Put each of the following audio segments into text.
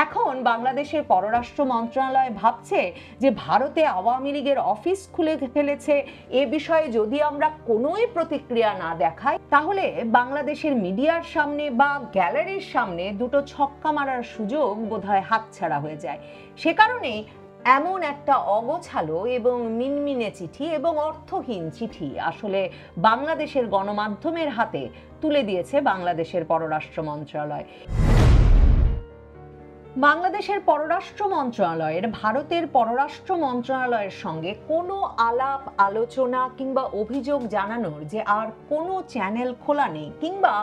এখন বাংলাদেশের পররাষ্ট্র মন্ত্রণালয় ভাবছে যে ভারতে আওয়ামী লীগের অফিস খুলে ফেলেছে, এ বিষয়ে যদি আমরা কোনোই প্রতিক্রিয়া না দেখাই তাহলে বাংলাদেশের মিডিয়ার সামনে বা গ্যালারির সামনে দুটো ছক্কা মারার সুযোগ বোধহয় হাতছাড়া হয়ে যায়। সে কারণেই এমন একটা অগোছালো এবং মিনমিনে চিঠি এবং অর্থহীন চিঠি আসলে বাংলাদেশের গণমাধ্যমের হাতে তুলে দিয়েছে বাংলাদেশের পররাষ্ট্র মন্ত্রণালয়। বাংলাদেশের পররাষ্ট্র মন্ত্রণালয়ের ভারতের পররাষ্ট্র মন্ত্রণালয়ের সঙ্গে কোনো আলাপ আলোচনা কিংবা অভিযোগ জানানোর যে আর কোনো চ্যানেল খোলা নেই, কিংবা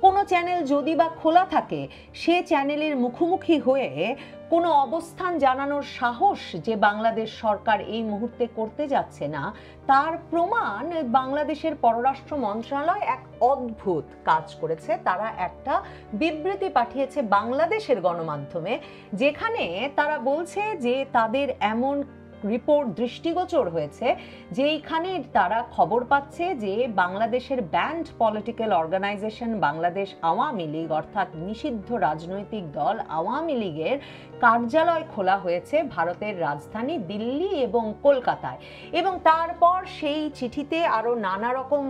কোনো চ্যানেল যদি বা খোলা থাকে সে চ্যানেলের মুখোমুখি হয়ে কোনো অবস্থান জানানোর সাহস যে বাংলাদেশ সরকার এই মুহূর্তে করতে যাচ্ছে না, তার প্রমাণ বাংলাদেশের পররাষ্ট্র মন্ত্রণালয় এক অদ্ভুত কাজ করেছে। তারা একটা বিবৃতি পাঠিয়েছে বাংলাদেশের গণমাধ্যমে, যেখানে তারা বলছে যে তাদের এমন রিপোর্ট দৃষ্টিগোচর হয়েছে যেইখানে তারা খবর পাচ্ছে যে বাংলাদেশের banned political organisation Bangladesh Awami League, অর্থাৎ নিষিদ্ধ রাজনৈতিক দল আওয়ামী লীগের কার্যালয় খোলা হয়েছে ভারতের রাজধানী দিল্লি এবং কলকাতায়। এবং তারপর সেই চিঠিতে আরো নানা রকম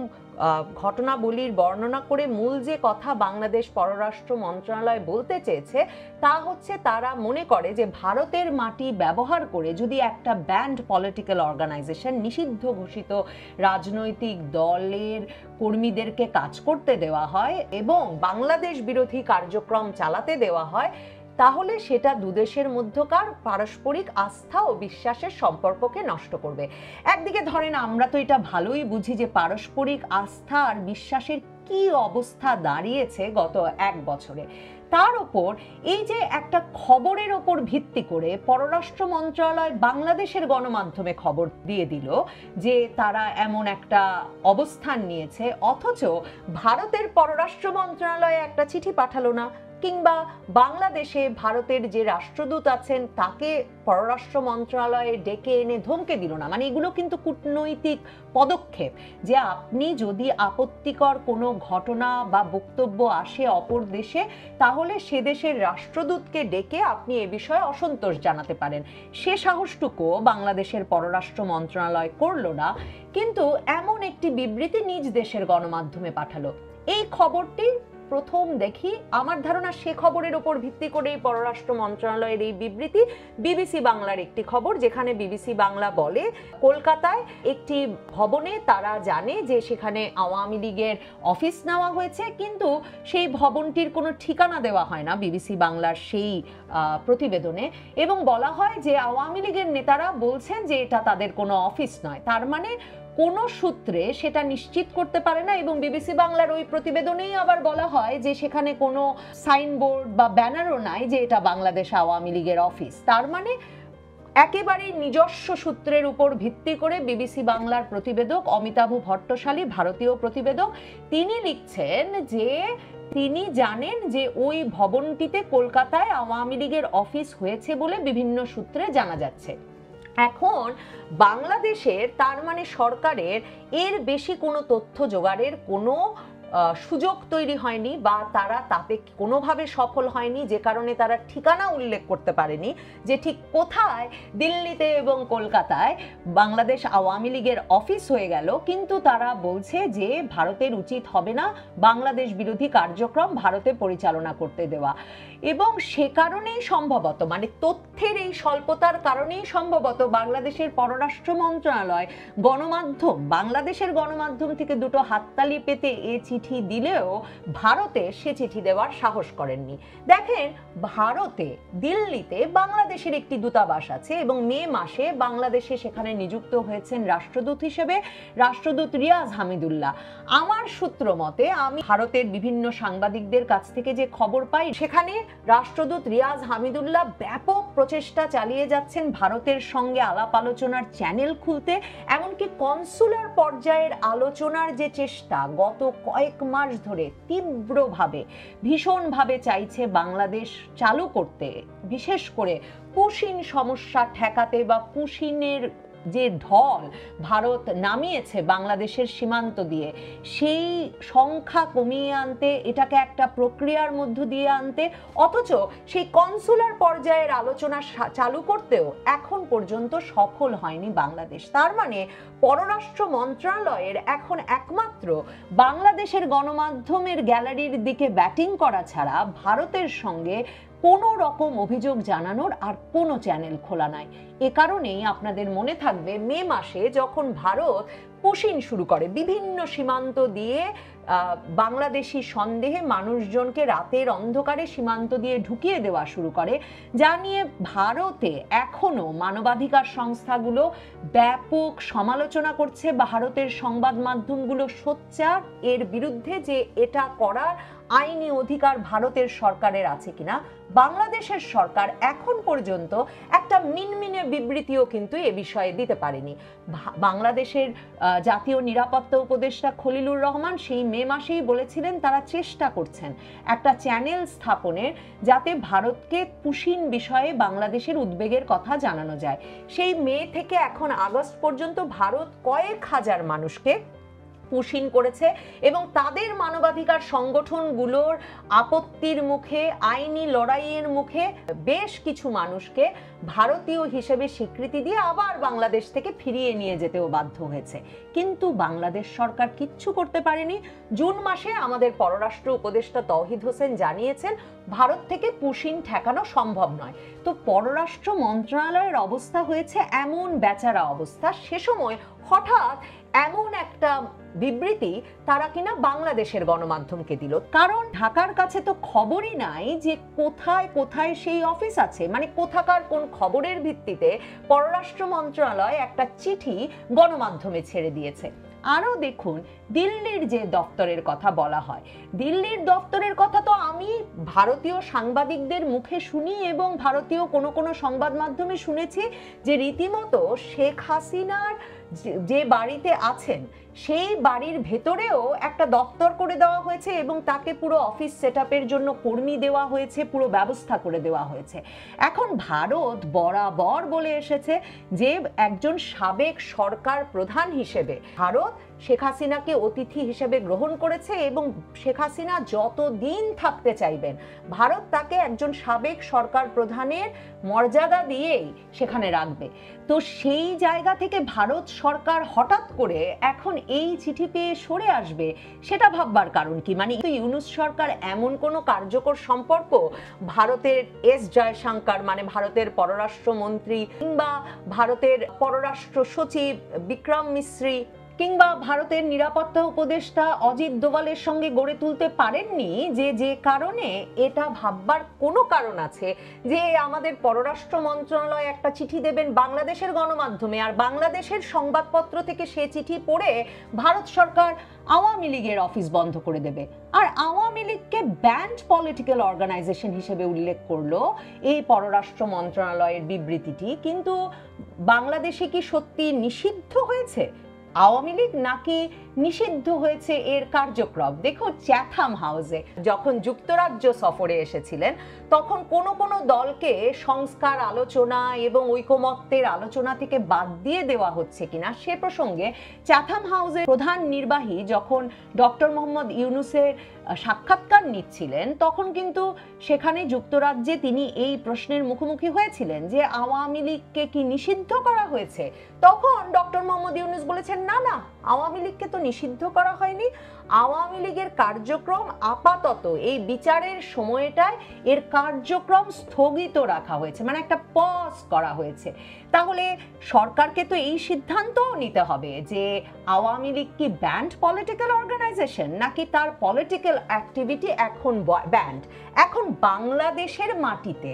ঘটনাবলীর বর্ণনা করে মূল যে কথা বাংলাদেশ পররাষ্ট্র মন্ত্রণালয় বলতে চেয়েছে তা হচ্ছে তারা মনে করে যে ভারতের মাটি ব্যবহার করে যদি একটা ব্যান্ড পলিটিক্যাল অর্গানাইজেশন, নিষিদ্ধ ঘোষিত রাজনৈতিক দলের কর্মীদেরকে কাজ করতে দেওয়া হয় এবং বাংলাদেশ বিরোধী কার্যক্রম চালাতে দেওয়া হয়, তাহলে সেটা দুদেশের মধ্যকার পারস্পরিক আস্থা ও বিশ্বাসের সম্পর্ককে নষ্ট করবে। একদিকে ধরেন আমরা তো এটা ভালোই বুঝি যে পারস্পরিক আস্থা আর বিশ্বাসের কি অবস্থা দাঁড়িয়েছে গত এক বছরে। তার উপর এই যে একটা খবরের ওপর ভিত্তি করে পররাষ্ট্র মন্ত্রণালয় বাংলাদেশের গণমাধ্যমে খবর দিয়ে দিল যে তারা এমন একটা অবস্থান নিয়েছে, অথচ ভারতের পররাষ্ট্র মন্ত্রণালয়ে একটা চিঠি পাঠালো না, কিংবা বাংলাদেশে ভারতের যে রাষ্ট্রদূত আছেন তাকে পররাষ্ট্র মন্ত্রণালয়ে ডেকে এনে ধমকে দিল না। মানে এগুলো কিন্তু কূটনৈতিক পদক্ষেপ, যে আপনি যদি আপত্তিকর কোনো ঘটনা বা বক্তব্য আসে অপর দেশে তাহলে সে দেশের রাষ্ট্রদূতকে ডেকে আপনি এ বিষয়ে অসন্তোষ জানাতে পারেন। সে সাহসটুকু বাংলাদেশের পররাষ্ট্র মন্ত্রণালয় করলো না, কিন্তু এমন একটি বিবৃতি নিজ দেশের গণমাধ্যমে পাঠালো। এই খবরটি প্রথম দেখি, আমার ধারণা সে খবরের উপর ভিত্তি করে পররাষ্ট্র মন্ত্রণালয়ের এই বিবৃতি বিবিসি বাংলার একটি খবর, যেখানে বিবিসি বাংলা বলে কলকাতায় একটি ভবনে তারা জানে যে সেখানে আওয়ামী লীগের অফিস নেওয়া হয়েছে, কিন্তু সেই ভবনটির কোনো ঠিকানা দেওয়া হয় না বিবিসি বাংলার সেই প্রতিবেদনে, এবং বলা হয় যে আওয়ামী লীগের নেতারা বলছেন যে এটা তাদের কোনো অফিস নয়। তার মানে কোনো সূত্রে সেটা নিশ্চিত করতে পারে না। এবং বিবিসি বাংলার ওই প্রতিবেদনেই আবার বলা হয় যে সেখানে কোনো সাইনবোর্ড বা ব্যানারও নাই যে এটা বাংলাদেশ আওয়ামী লীগের অফিস। তার মানে একেবারে নিজস্ব সূত্রের উপর ভিত্তি করে বিবিসি বাংলার প্রতিবেদক অমিতাভ ভট্টশালী, ভারতীয় প্রতিবেদক, তিনি লিখছেন যে তিনি জানেন যে ওই ভবনটিতে কলকাতায় আওয়ামী লীগের অফিস হয়েছে বলে বিভিন্ন সূত্রে জানা যাচ্ছে। এখন বাংলাদেশের, তার মানে সরকারের, এর বেশি কোনো তথ্য জোগাড়ের কোনো সুযোগ তৈরি হয়নি বা তারা তাতে কোনোভাবে সফল হয়নি, যে কারণে তারা ঠিকানা উল্লেখ করতে পারেনি যে ঠিক কোথায় দিল্লিতে এবং কলকাতায় বাংলাদেশ আওয়ামী লীগের অফিস হয়ে গেল। কিন্তু তারা বলছে যে ভারতের উচিত হবে না বাংলাদেশ বিরোধী কার্যক্রম ভারতে পরিচালনা করতে দেওয়া, এবং সে কারণেই সম্ভবত, মানে তথ্যের এই স্বল্পতার কারণেই সম্ভবত বাংলাদেশের পররাষ্ট্র মন্ত্রণালয় গণমাধ্যম, বাংলাদেশের গণমাধ্যম থেকে দুটো হাততালি পেতে এ চিঠি দিলেও ভারতে সে চিঠি দেওয়ার সাহস করেননি। দেখেন, ভারতে দিল্লিতে বাংলাদেশের একটি দূতাবাস আছে এবং মে মাসে বাংলাদেশে সেখানে নিযুক্ত হয়েছেন রাষ্ট্রদূত হিসেবে রাষ্ট্রদূত রিয়াজ হামিদুল্লাহ। আমার সূত্র মতে, আমি ভারতের বিভিন্ন সাংবাদিকদের কাছ থেকে যে খবর পাই, সেখানে রাষ্ট্রদূত রিয়াজ হামিদুল্লাহ ব্যাপক প্রচেষ্টা চালিয়ে যাচ্ছেন ভারতের সঙ্গে আলাপ আলোচনার চ্যানেল খুলতে, এমনকি কনসুলার পর্যায়ের আলোচনার যে চেষ্টা গত কয়েক মাস ধরে তীব্রভাবে, ভীষণভাবে চাইছে বাংলাদেশ চালু করতে, বিশেষ করে পুশিন সমস্যা ঠেকাতে বা পুশিনের যে ঢল ভারত নামিয়েছে বাংলাদেশের সীমান্ত দিয়ে, সেই সংখ্যা কমিয়ে আনতে, এটাকে একটা প্রক্রিয়ার মধ্য দিয়ে আনতে, অথচ সেই কনসুলার পর্যায়ের আলোচনা চালু করতেও এখন পর্যন্ত সফল হয়নি বাংলাদেশ। তার মানে পররাষ্ট্র মন্ত্রণালয়ের এখন একমাত্র বাংলাদেশের গণমাধ্যমের গ্যালারির দিকে ব্যাটিং করা ছাড়া ভারতের সঙ্গে কোনো রকম অভিযোগ জানানোর আর কোনো চ্যানেল খোলা নাই। এ কারণেই আপনাদের মনে থাকবে মে মাসে যখন ভারত পুশিন শুরু করে, বিভিন্ন সীমান্ত দিয়ে বাংলাদেশি সন্দেহে মানুষজনকে রাতের অন্ধকারে সীমান্ত দিয়ে ঢুকিয়ে দেওয়া শুরু করে, যা নিয়ে ভারতে এখনো মানবাধিকার সংস্থাগুলো ব্যাপক সমালোচনা করছে। ভারতের সংবাদ মাধ্যমগুলো সোচ্চার এর বিরুদ্ধে যে এটা করার আইনি অধিকার ভারতের সরকারের আছে কিনা। বাংলাদেশের সরকার এখন পর্যন্ত একটা মিনমিনে বিবৃতিও কিন্তু এ বিষয়ে দিতে পারেনি। বাংলাদেশের জাতীয় নিরাপত্তা উপদেষ্টা খলিলুর রহমান সেই মে মাসেই বলেছিলেন তারা চেষ্টা করছেন একটা চ্যানেল স্থাপনের, যাতে ভারতকে পুশিন বিষয়ে বাংলাদেশের উদ্বেগের কথা জানানো যায়। সেই মে থেকে এখন আগস্ট পর্যন্ত ভারত কয়েক হাজার মানুষকে পুশিন করেছে এবং তাদের মানবাধিকার সংগঠনগুলোর আপত্তির মুখে, আইনি লড়াইয়ের মুখে বেশ কিছু মানুষকে ভারতীয় হিসেবে স্বীকৃতি দিয়ে আবার বাংলাদেশ থেকে ফিরিয়ে নিয়ে যেতেও বাধ্য হয়েছে। কিন্তু বাংলাদেশ সরকার কিচ্ছু করতে পারেনি। জুন মাসে আমাদের পররাষ্ট্র উপদেষ্টা তৌহিদ হোসেন জানিয়েছেন ভারত থেকে পুশিন ঠেকানো সম্ভব নয়। তো পররাষ্ট্র মন্ত্রণালয়ের অবস্থা হয়েছে এমন বেচারা অবস্থা, সে সময় হঠাৎ এমন একটা বিবৃতি তারা কিনা বাংলাদেশের গণমাধ্যমকে দিল। কারণ ঢাকার কাছে তো খবরই নাই যে কোথায় কোথায় সেই অফিস আছে, মানে কোথাকার কোন খবরের ভিত্তিতে পররাষ্ট্র মন্ত্রণালয় একটা চিঠি গণমাধ্যমে ছেড়ে দিয়েছে। আরও দেখুন, দিল্লির যে দপ্তরের কথা বলা হয়, দিল্লির দপ্তরের কথা তো আমি ভারতীয় সাংবাদিকদের মুখে শুনি এবং ভারতীয় কোনো কোনো সংবাদ মাধ্যমে শুনেছি যে রীতিমতো শেখ হাসিনার যে বাড়িতে আছেন সেই বাড়ির ভেতরেও একটা দপ্তর করে দেওয়া হয়েছে এবং তাকে পুরো অফিস সেটআপের জন্য কর্মী দেওয়া হয়েছে, পুরো ব্যবস্থা করে দেওয়া হয়েছে। এখন ভারত বরাবর বলে এসেছে যে একজন সাবেক সরকার প্রধান হিসেবে ভারত শেখ হাসিনাকে অতিথি হিসেবে গ্রহণ করেছে এবং শেখ হাসিনা যতদিন থাকতে চাইবেন ভারত তাকে একজন সাবেক সরকার প্রধানের মর্যাদা দিয়েই সেখানে রাখবে। তো সেই জায়গা থেকে ভারত সরকার হঠাৎ করে এখন এই চিঠি পেয়ে সরে আসবে, সেটা ভাববার কারণ কি? মানে ইউনূস সরকার এমন কোনো কার্যকর সম্পর্ক ভারতের এস জয়শঙ্কর, মানে ভারতের পররাষ্ট্রমন্ত্রী, কিংবা ভারতের পররাষ্ট্র সচিব বিক্রম মিশ্রি, কিংবা ভারতের নিরাপত্তা উপদেষ্টা অজিত দোভালের সঙ্গে গড়ে তুলতে পারেননি যে কারণে এটা ভাববার কোনো কারণ আছে যে আমাদের পররাষ্ট্র মন্ত্রণালয় একটা চিঠি দেবেন বাংলাদেশের গণমাধ্যমে, আর বাংলাদেশের সংবাদপত্র থেকে সে চিঠি পড়ে ভারত সরকার আওয়ামী লীগের অফিস বন্ধ করে দেবে। আর আওয়ামী লীগকে ব্যান্ড পলিটিক্যাল অর্গানাইজেশন হিসেবে উল্লেখ করলো এই পররাষ্ট্র মন্ত্রণালয়ের বিবৃতিটি। কিন্তু বাংলাদেশে কি সত্যি নিষিদ্ধ হয়েছে আওয়ামী লীগ, নাকি নিষিদ্ধ হয়েছে এর কার্যক্রম? দেখো, চ্যাথাম হাউসে যখন যুক্তরাজ্য সফরে এসেছিলেন তখন কোনো কোনো দলকে সংস্কার আলোচনা এবং ঐকমত্যের আলোচনা থেকে বাদ দিয়ে দেওয়া হচ্ছে কিনা সে প্রসঙ্গে চ্যাথাম হাউসের প্রধান নির্বাহী যখন ডক্টর মোহাম্মদ ইউনূসের সাক্ষাৎকার নিচ্ছিলেন তখন কিন্তু সেখানে যুক্তরাজ্যে তিনি এই প্রশ্নের মুখোমুখি হয়েছিলেন যে আওয়ামী লীগকে কি নিষিদ্ধ করা হয়েছে। তখন ডক্টর মোহাম্মদ ইউনূস বলেছেন না না, আওয়ামী লীগকে তো নিষিদ্ধ করা হয়নি, আওয়ামী লীগের কার্যক্রম আপাতত এই বিচারের সময়টায় এর কার্যক্রম স্থগিত রাখা হয়েছে, মানে একটা পজ করা হয়েছে। তাহলে সরকারকে তো এই সিদ্ধান্তও নিতে হবে যে আওয়ামী লীগ কি ব্যান্ড পলিটিক্যাল অর্গানাইজেশন, নাকি তার পলিটিক্যাল অ্যাক্টিভিটি এখন ব্যান্ড। এখন বাংলাদেশের মাটিতে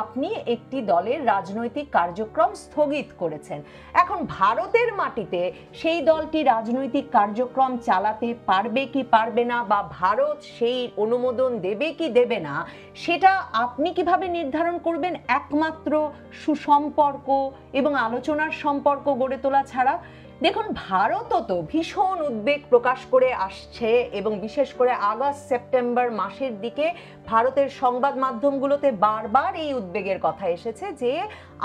আপনি একটি দলের রাজনৈতিক কার্যক্রম স্থগিত করেছেন, এখন ভারতের মাটিতে সেই দলটি রাজনৈতিক কার্যক্রম চালাতে পারবে কি পারবে না, বা ভারত সেই অনুমোদন দেবে কি দেবে না, সেটা আপনি কিভাবে নির্ধারণ করবেন একমাত্র সুসম্পর্ক এবং আলোচনার সম্পর্ক গড়ে তোলা ছাড়া? দেখুন, ভারতও তো ভীষণ উদ্বেগ প্রকাশ করে আসছে এবং বিশেষ করে আগস্ট সেপ্টেম্বর মাসের দিকে ভারতের সংবাদ মাধ্যমগুলোতে বারবার এই উদ্বেগের কথা এসেছে যে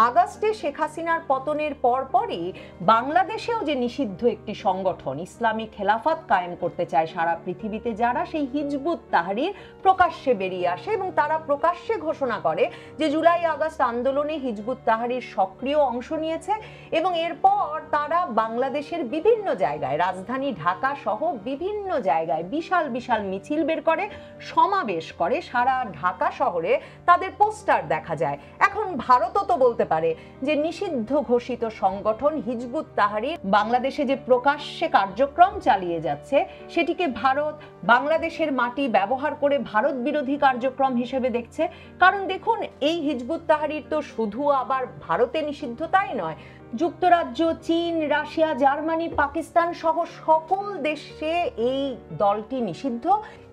আগস্টে শেখ হাসিনার পতনের পরপরই বাংলাদেশেও যে নিষিদ্ধ একটি সংগঠন ইসলামী খেলাফত কায়েম করতে চায় সারা পৃথিবীতে, যারা সেই হিজবুত তাহরির প্রকাশ্যে বেরিয়ে আসে এবং তারা প্রকাশ্যে ঘোষণা করে যে জুলাই আগস্ট আন্দোলনে হিজবুত তাহরির সক্রিয় অংশ নিয়েছে এবং এরপর তারা বাংলাদেশের বিভিন্ন জায়গায়, রাজধানী ঢাকা সহ বিভিন্ন জায়গায় বিশাল বিশাল মিছিল বের করে, সমাবেশ করে, সারা ঢাকা শহরে তাদের পোস্টার দেখা যায়। এখন ভারতও তো বলতে পারে যে নিষিদ্ধ ঘোষিত সংগঠন হিজবুত তাহরির বাংলাদেশে যে প্রকাশ্যে কার্যক্রম চালিয়ে যাচ্ছে সেটিকে ভারত বাংলাদেশের মাটি ব্যবহার করে ভারত বিরোধী কার্যক্রম হিসেবে দেখছে। কারণ দেখুন, এই হিজবুত তাহরির তো শুধু আবার ভারতে নিষিদ্ধ তাই নয়, যুক্তরাজ্য, চীন, রাশিয়া, জার্মানি, পাকিস্তান সহ সকল দেশে এই দলটি নিষিদ্ধ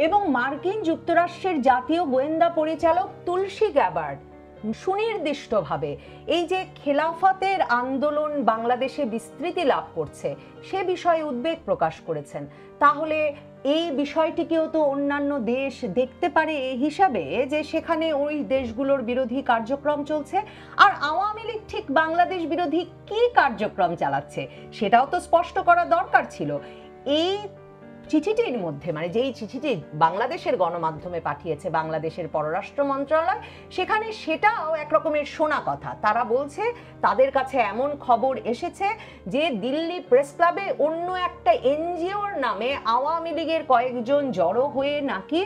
এবং মার্কিন যুক্তরাষ্ট্রের জাতীয় গোয়েন্দা পরিচালক তুলসী গ্যাবার্ড সুনির্দিষ্টভাবে এই যে খেলাফতের আন্দোলন বাংলাদেশে বিস্তৃতি লাভ করছে সে বিষয়ে উদ্বেগ প্রকাশ করেছেন। তাহলে এই বিষয়টিকেও তো অন্যান্য দেশ দেখতে পারে এই হিসাবে যে সেখানে ওই দেশগুলোর বিরোধী কার্যক্রম চলছে। আর আওয়ামী লীগ ঠিক বাংলাদেশ বিরোধী কি কার্যক্রম চালাচ্ছে সেটাও তো স্পষ্ট করা দরকার ছিল। এই চিঠিটির মধ্যে, মানে যেই চিঠিটি বাংলাদেশের গণমাধ্যমে পাঠিয়েছে বাংলাদেশের পররাষ্ট্র মন্ত্রণালয়, সেখানে সেটাও একরকমের শোনা কথা। তারা বলছে তাদের কাছে এমন খবর এসেছে যে দিল্লি প্রেস ক্লাবে অন্য একটা এনজিওর নামে আওয়ামী লীগের কয়েকজন জড়ো হয়ে নাকি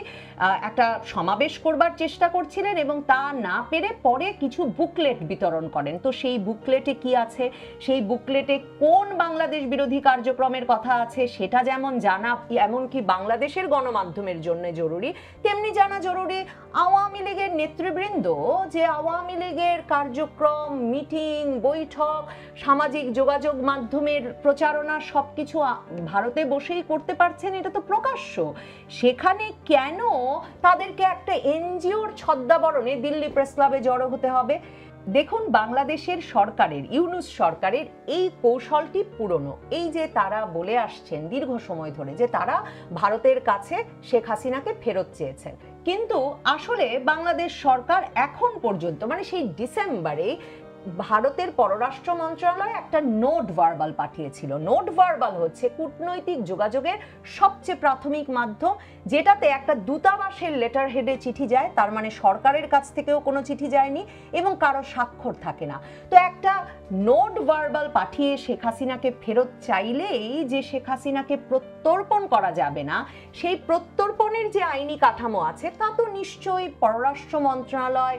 একটা সমাবেশ করবার চেষ্টা করছিলেন এবং তা না পেরে পরে কিছু বুকলেট বিতরণ করেন। তো সেই বুকলেটে কি আছে, সেই বুকলেটে কোন বাংলাদেশ বিরোধী কার্যক্রমের কথা আছে সেটা যেমন জানা এমনকি বাংলাদেশের গণমাধ্যমের জন্য জরুরি, তেমনি জানা জরুরি আওয়ামী লীগের নেতৃবৃন্দ যে আওয়ামী লীগের কার্যক্রম, মিটিং, বৈঠক, সামাজিক যোগাযোগ মাধ্যমের প্রচারণা সবকিছু ভারতে বসেই করতে পারছেন, এটা তো প্রকাশ্য। সেখানে কেন তাদেরকে একটা এনজিওর ছদ্মাবরণে দিল্লি প্রেস ক্লাবে জড়ো হতে হবে? দেখুন, বাংলাদেশের সরকারের, ইউনূস সরকারের এই কৌশলটি পুরনো। এই যে তারা বলে আসছেন দীর্ঘ সময় ধরে যে তারা ভারতের কাছে শেখ হাসিনাকে ফেরত চেয়েছেন, কিন্তু আসলে বাংলাদেশ সরকার এখন পর্যন্ত, মানে সেই ডিসেম্বরে ভারতের পররাষ্ট্র মন্ত্রণালয় একটা নোট ভার্বাল পাঠিয়েছিল। নোট ভার্বাল হচ্ছে কূটনৈতিক যোগাযোগের সবচেয়ে প্রাথমিক মাধ্যম, যেটাতে একটা দূতাবাসের লেটার হেডে চিঠি যায়, তার মানে সরকারের কাছ থেকেও কোনো চিঠি যায়নি এবং কারো স্বাক্ষর থাকে না। তো একটা নোট ভার্বাল পাঠিয়ে শেখ হাসিনাকে ফেরত চাইলেই যে শেখ হাসিনাকে প্রত্যর্পণ করা যাবে না, সেই প্রত্যর্পণের যে আইনি কাঠামো আছে তা তো নিশ্চয়ই পররাষ্ট্র মন্ত্রণালয়,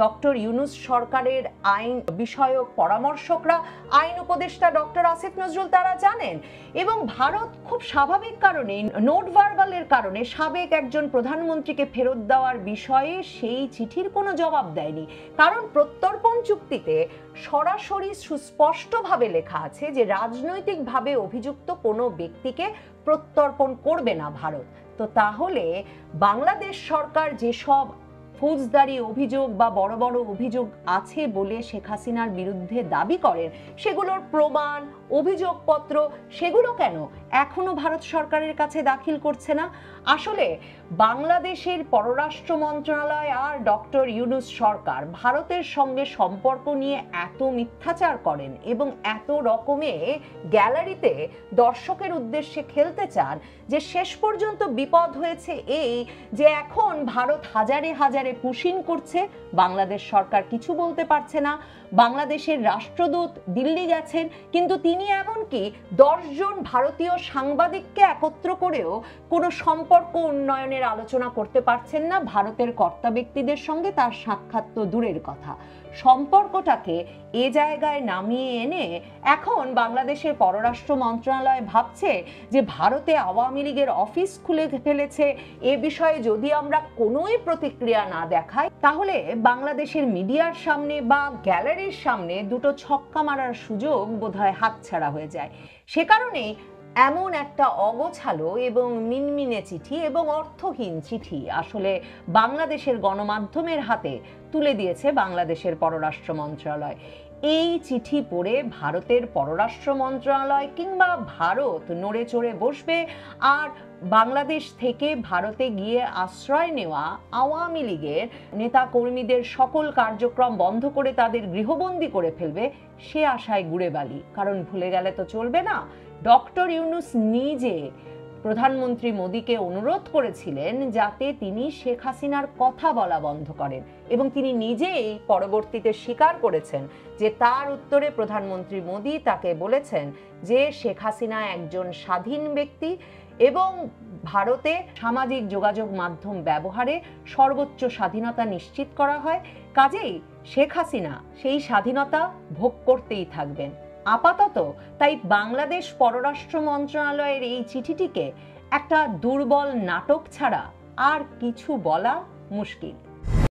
ডক্টর ইউনূস সরকারের আইন বিষয়ক পরামর্শকরা, আইন উপদেষ্টা ডক্টর আসিফ নজরুল তারা জানেন। এবং ভারত খুব স্বাভাবিক কারণে, নোট ভার্বালের কারণে সাবেক একজন প্রধানমন্ত্রীকে ফেরত দেওয়ার বিষয়ে সেই চিঠির কোনো জবাব দেয়নি। কারণ প্রত্যর্পণ চুক্তিতে সরাসরি সুস্পষ্টভাবে লেখা আছে যে রাজনৈতিকভাবে অভিযুক্ত কোনো ব্যক্তিকে প্রত্যর্পণ করবে না ভারত। তো তাহলে বাংলাদেশ সরকার যেসব ফৌজদারি অভিযোগ বা বড় বড় অভিযোগ আছে বলে শেখ হাসিনার বিরুদ্ধে দাবি করেন, সেগুলোর প্রমাণ, অভিযোগপত্র, সেগুলো কেন এখনো ভারত সরকারের কাছে দাখিল করছে না? আসলে বাংলাদেশের পররাষ্ট্র মন্ত্রণালয় আর ডক্টর ইউনূস সরকার ভারতের সঙ্গে সম্পর্ক নিয়ে এত মিথ্যাচার করেন এবং এত রকমে গ্যালারিতে দর্শকের উদ্দেশ্যে খেলতে চান যে শেষ পর্যন্ত বিপদ হয়েছে এই যে এখন ভারত হাজারে হাজারে পুশিন করছে, বাংলাদেশ সরকার কিছু বলতে পারছে না। বাংলাদেশের রাষ্ট্রদূত দিল্লি গেছেন, কিন্তু তিনি এমনকি 10 জন ভারতীয় সাংবাদিককে একত্র করেও কোনো সম্পর্ক উন্নয়নের আলোচনা করতে পারছেন না ভারতের কর্তা ব্যক্তিদের সঙ্গে। তার সাক্ষাৎ তো দূরের কথা, সম্পর্কটাকে এ জায়গায় নামিয়ে এনে এখন বাংলাদেশের পররাষ্ট্র মন্ত্রণালয় ভাবছে যে ভারতে আওয়ামী লীগের অফিস খুলে ফেলেছে, এ বিষয়ে যদি আমরা কোনোই প্রতিক্রিয়া না দেখাই তাহলে বাংলাদেশের মিডিয়ার সামনে বা গ্যালারির সামনে দুটো ছক্কা মারার সুযোগ বোধহয় হাতছাড়া হয়ে যায়। সে কারণেই এমন একটা অগোছালো এবং মিনমিনে চিঠি এবং অর্থহীন চিঠি আসলে বাংলাদেশের গণমাধ্যমের হাতে তুলে দিয়েছে বাংলাদেশের পররাষ্ট্র মন্ত্রণালয়। এই চিঠি পড়ে ভারতের পররাষ্ট্র মন্ত্রণালয় কিংবা ভারত নড়ে চড়ে বসবে আর বাংলাদেশ থেকে ভারতে গিয়ে আশ্রয় নেওয়া আওয়ামী লীগের নেতা কর্মীদের সকল কার্যক্রম বন্ধ করে তাদের গৃহবন্দী করে ফেলবে, সে আশায় গুড়ে বালি। কারণ ভুলে গেলে তো চলবে না, ডক্টর ইউনূস নিজে প্রধানমন্ত্রী মোদীকে অনুরোধ করেছিলেন যাতে তিনি শেখ হাসিনার কথা বলা বন্ধ করেন, এবং তিনি নিজেই পরবর্তীতে স্বীকার করেছেন যে তার উত্তরে প্রধানমন্ত্রী মোদী তাকে বলেছেন যে শেখ হাসিনা একজন স্বাধীন ব্যক্তি এবং ভারতে সামাজিক যোগাযোগ মাধ্যম ব্যবহারে সর্বোচ্চ স্বাধীনতা নিশ্চিত করা হয়, কাজেই শেখ হাসিনা সেই স্বাধীনতা ভোগ করতেই থাকবেন আপাতত। তাই বাংলাদেশ পররাষ্ট্র মন্ত্রণালয়ের এই চিঠিটিকে একটা দুর্বল নাটক ছাড়া আর কিছু বলা মুশকিল।